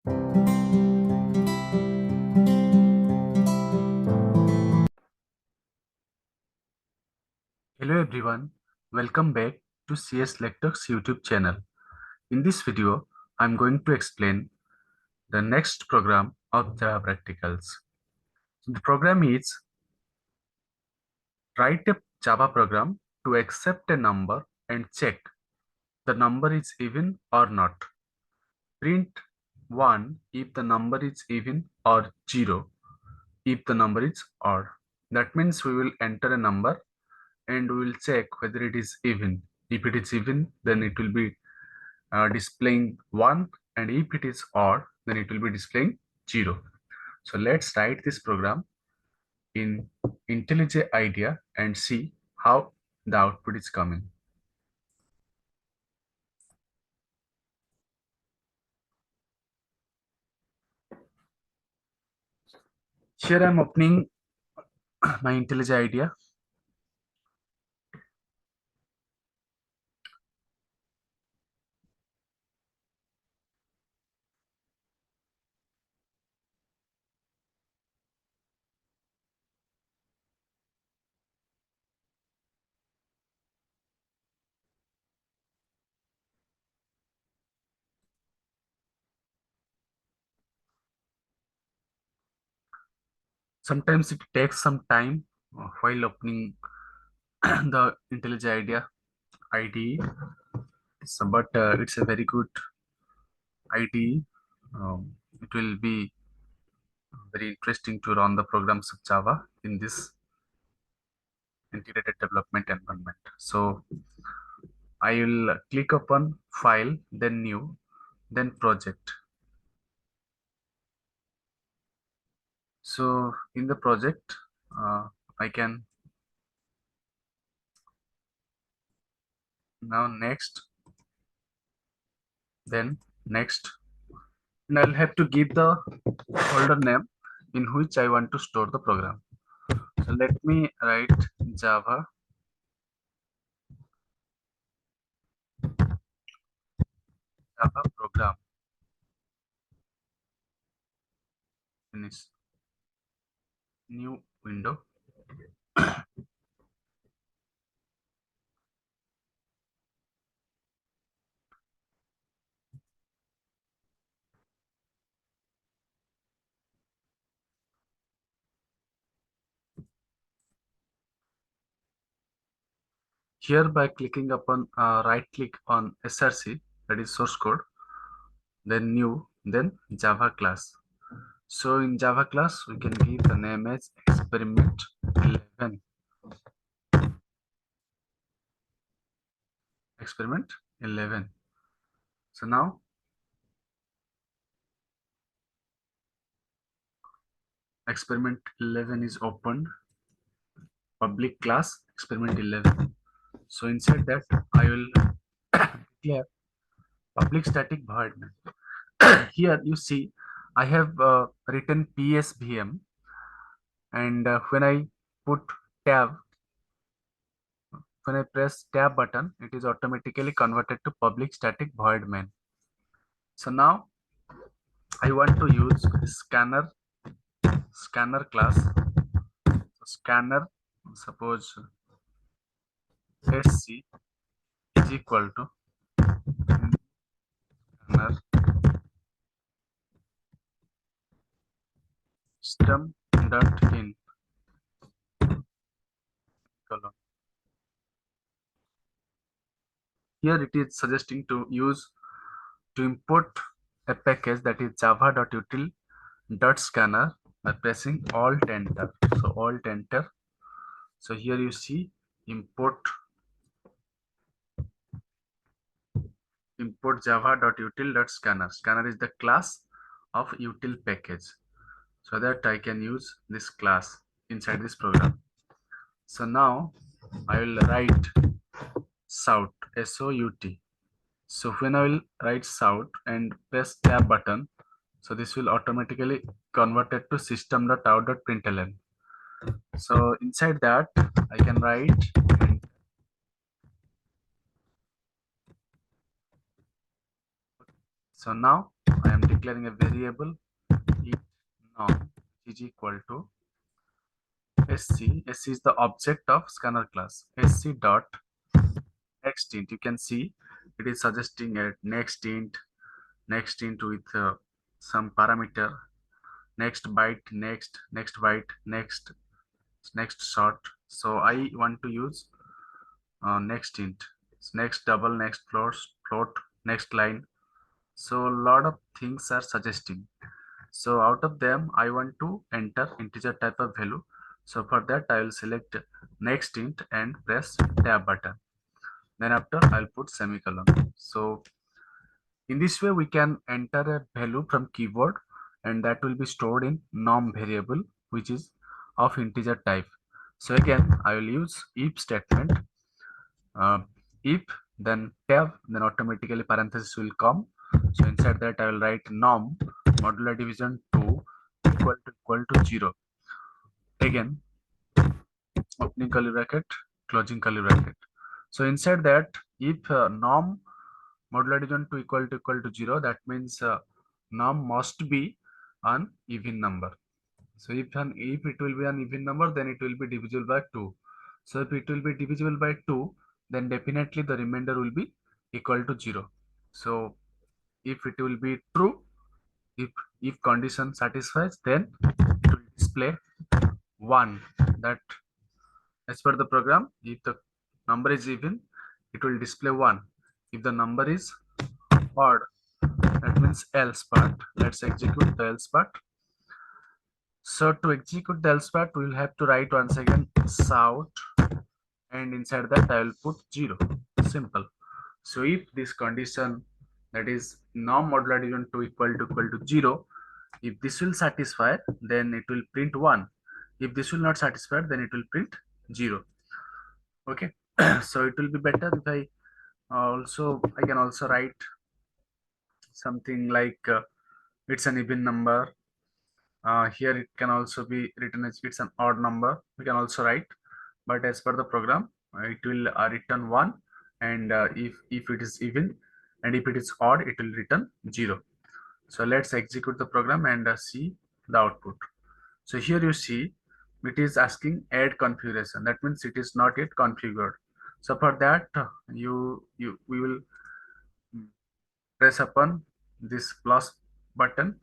Hello everyone, welcome back to CS Lectalks YouTube channel. In this video, I'm going to explain the next program of Java practicals. The program is write a Java program to accept a number and check the number is even or not. Print 1 if the number is even or 0 if the number is odd. That means we will enter a number and we will check whether it is even. If it is even, then it will be displaying 1, and if it is odd, then it will be displaying 0. So let's write this program in IntelliJ IDEA and see how the output is coming. Here I'm opening my IntelliJ IDEA. Sometimes it takes some time while opening the IntelliJ IDEA IDE, but it's a very good IDE. It will be very interesting to run the programs of Java in this integrated development environment. So I will click upon file, then new, then project. So in the project, I can now next, then next, and I'll have to give the folder name in which I want to store the program. So let me write Java program. Finish. New window. Here by clicking upon right click on SRC, that is source code, then new, then Java class. So in Java class, we can give the name as experiment 11. Experiment 11. So now experiment 11 is opened. Public class experiment 11. So inside that, I will declare public static void main. Here you see, I have written PSVM, and when I press tab button, it is automatically converted to public static void main. So now I want to use scanner class. So scanner, suppose SC is equal to scanner system.in colon. Here it is suggesting to import a package, that is java.util.scanner, by pressing alt enter. So alt enter. So here you see import java.util.scanner. Scanner is the class of util package, so that I can use this class inside this program. So now I will write sout, SOUT. So when I will write sout and press tab button, so this will automatically convert it to system.out.println. So inside that I can write, so now I am declaring a variable int num is equal to sc is the object of scanner class, sc dot next int. You can see it is suggesting a next int with some parameter, next byte, next byte, next short. So I want to use next int, next double, next float, next line. So a lot of things are suggesting. So out of them, I want to enter integer type of value. So for that, I will select next int and press tab button. Then after, I'll put semicolon. So in this way, we can enter a value from keyboard, and that will be stored in num variable, which is of integer type. So again, I will use if statement. Uh, if then tab, then automatically parenthesis will come. So inside that, I will write num modular division 2 equal to 0. Again, opening curly bracket, closing curly bracket. So inside that, if num modular division 2 equal to 0, that means num must be an even number. So if it will be an even number, then it will be divisible by 2. So if it will be divisible by 2, then definitely the remainder will be equal to 0. So if it will be true, if if condition satisfies, then it will display 1. That as per the program, if the number is even, it will display 1. If the number is odd, that means else part. Let's execute the else part. So to execute the else part, we will have to write once again shout, and inside that I will put 0. Simple. So if this condition, that is num modular division 2 equal to 0, if this will satisfy, then it will print 1. If this will not satisfy, then it will print 0. Okay. So it will be better if I can also write something like it's an even number. Here it can also be written as it's an odd number. We can also write, but as per the program, it will return 1, and if it is even, and if it is odd, it will return 0. So let's execute the program and see the output. So here you see it is asking add configuration. That means it is not yet configured. So for that, we will press upon this plus button,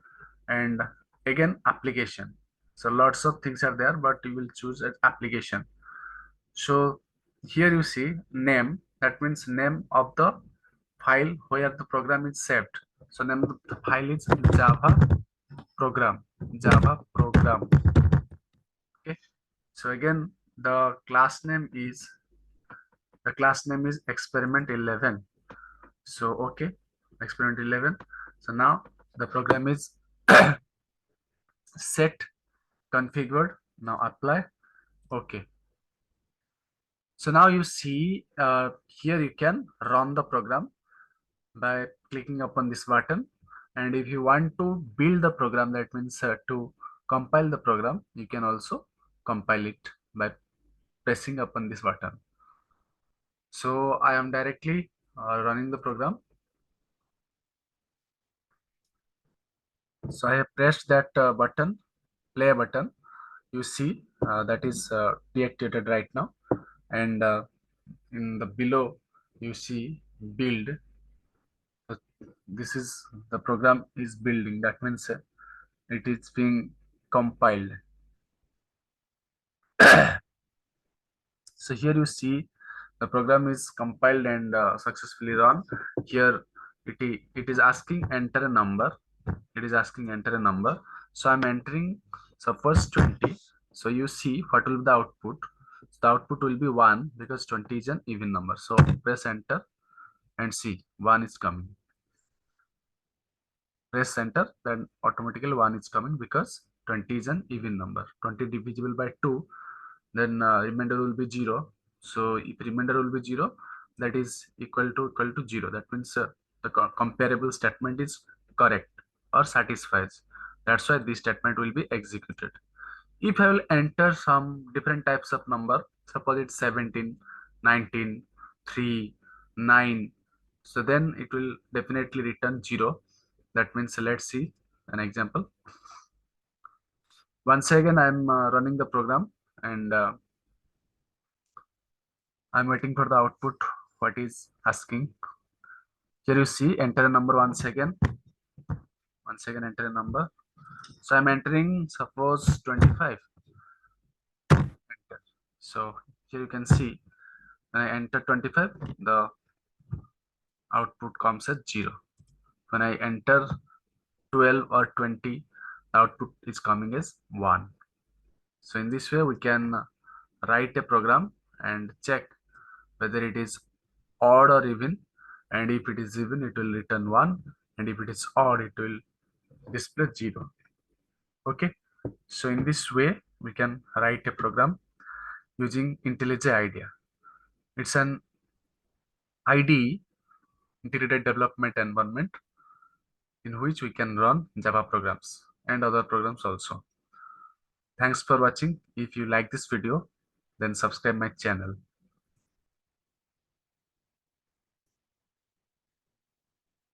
and again application. So lots of things are there, but you will choose as application. So here you see name, that means name of the file where the program is saved. So name of the file is java program, java program. Okay. So again, the class name is experiment 11. So okay, experiment 11. So now the program is set, configured. Now apply. Okay. So now you see here you can run the program by clicking upon this button. And if you want to build the program, that means to compile the program, you can also compile it by pressing upon this button. So I am directly running the program. So I have pressed that button, play button. You see that is deactivated right now, and in the below you see build. So this is the program is building. That means it is being compiled. So here you see the program is compiled and successfully run. Here it is asking enter a number. It is asking enter a number. So I'm entering suppose 20. So you see what will be the output. The output will be 1 because 20 is an even number. So press enter and see 1 is coming. Press enter, then automatically 1 is coming because 20 is an even number. 20 divisible by 2, then remainder will be 0. So if remainder will be 0, that is equal to 0. That means the comparable statement is correct or satisfies. That's why this statement will be executed. If I will enter some different types of number, suppose it's 17, 19, 3, 9, so then it will definitely return 0. That means let's see an example. Once again, I'm running the program, and I'm waiting for the output. What is asking? Here you see, enter a number once again. Once again, enter a number. So I'm entering, suppose 25. Enter. So here you can see, when I enter 25, the output comes as 0. When I enter 12 or 20, the output is coming as 1. So in this way, we can write a program and check whether it is odd or even. And if it is even, it will return 1. And if it is odd, it will display 0. Okay. So in this way, we can write a program using IntelliJ IDEA. It's an IDE, integrated development environment, in which we can run Java programs and other programs also. Thanks for watching. If you like this video, then subscribe my channel.